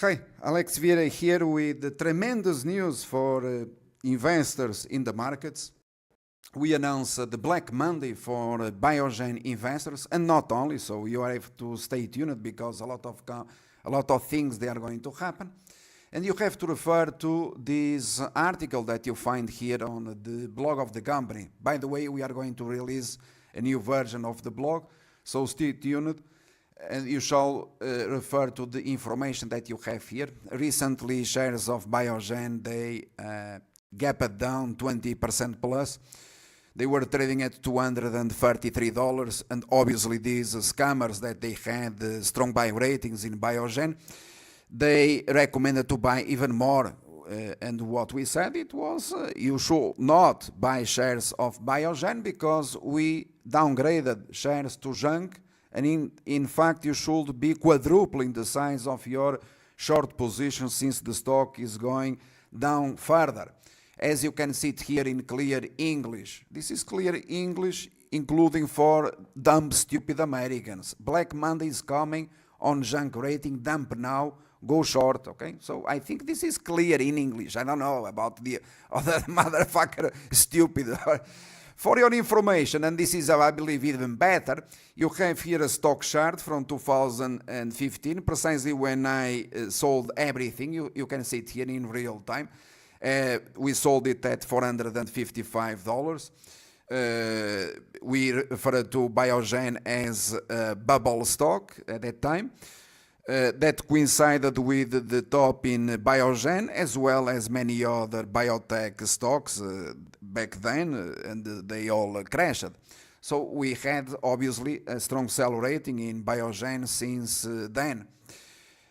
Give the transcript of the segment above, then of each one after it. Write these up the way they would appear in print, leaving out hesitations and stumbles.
Hi, Alex Vieira here with the tremendous news for investors in the markets. We announced the Black Monday for Biogen investors, and not only, so you have to stay tuned because a lot of things they are going to happen. And you have to refer to this article that you find here on the blog of the company. By the way, we are going to release a new version of the blog, so stay tuned. And you shall refer to the information that you have here. Recently, shares of Biogen, they gapped down 20% plus. They were trading at $233, and obviously these scammers that they had strong buy ratings in Biogen, they recommended to buy even more. And what we said it was, you should not buy shares of Biogen because we downgraded shares to junk. And in fact, you should be quadrupling the size of your short position since the stock is going down further. As you can see it here in clear English. This is clear English, including for dumb, stupid Americans. Black Monday is coming on junk rating, dump now, go short, okay? So I think this is clear in English. I don't know about the other motherfucker stupid. For your information, and this is, I believe, even better, you have here a stock chart from 2015, precisely when I sold everything. You can see it here in real time. We sold it at $455. We referred to Biogen as a bubble stock at that time. That coincided with the top in Biogen as well as many other biotech stocks back then, and they all crashed. So we had obviously a strong sell rating in Biogen since then.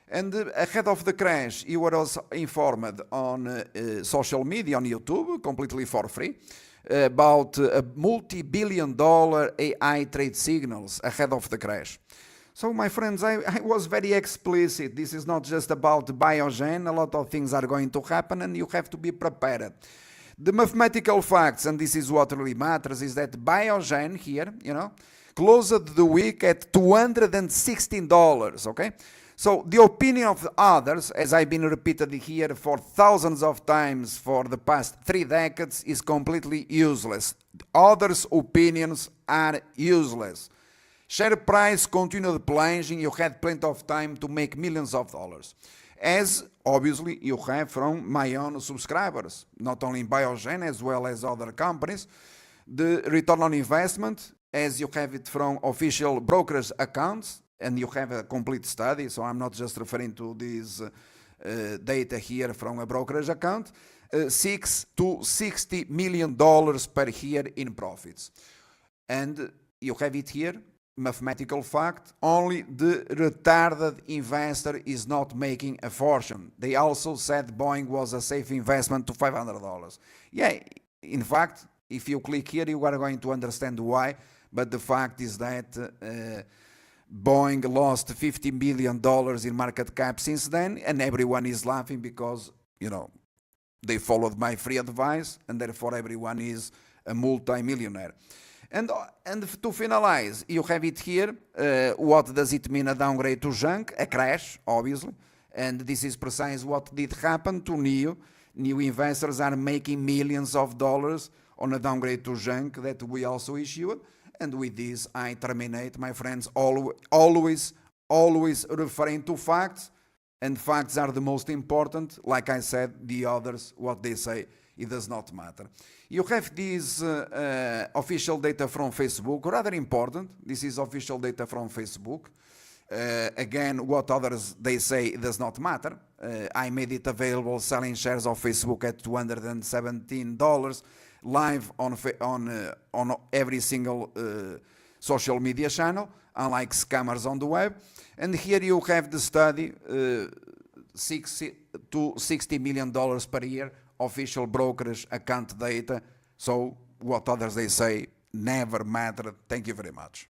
And ahead of the crash, you were also informed on social media, on YouTube, completely for free, about a multi-billion-dollar AI trade signals ahead of the crash. So, my friends, I was very explicit. This is not just about Biogen. A lot of things are going to happen, and you have to be prepared. The mathematical facts, and this is what really matters, is that Biogen here, closed the week at $216, okay? So, the opinion of others, as I've been repeated here for thousands of times for the past 3 decades, is completely useless. Others' opinions are useless. Share price continued plunging. You had plenty of time to make millions of dollars. As obviously you have from my own subscribers, not only in Biogen as well as other companies. The return on investment, as you have it from official brokerage accounts, and you have a complete study, so I'm not just referring to this data here from a brokerage account, $6 to $60 million per year in profits. And you have it here. Mathematical fact, only the retarded investor is not making a fortune. They also said Boeing was a safe investment to $500. Yeah, in fact, if you click here, you are going to understand why, but the fact is that Boeing lost $50 billion in market cap since then, and everyone is laughing because, they followed my free advice, and therefore everyone is a multi-millionaire. And to finalize, you have it here. What does it mean, a downgrade to junk? A crash, obviously. And this is precisely what did happen to NEO. New investors are making millions of dollars on a downgrade to junk that we also issued. And with this, I terminate, my friends, always referring to facts. And facts are the most important. Like I said, the others, what they say, it does not matter. You have this official data from Facebook, rather important. This is official data from Facebook. Again, what others they say, it does not matter. I made it available selling shares of Facebook at $217 live on every single social media channel, unlike scammers on the web. And here you have the study, $60 to $60 million per year, official brokerage account data. So what others they say never mattered. Thank you very much.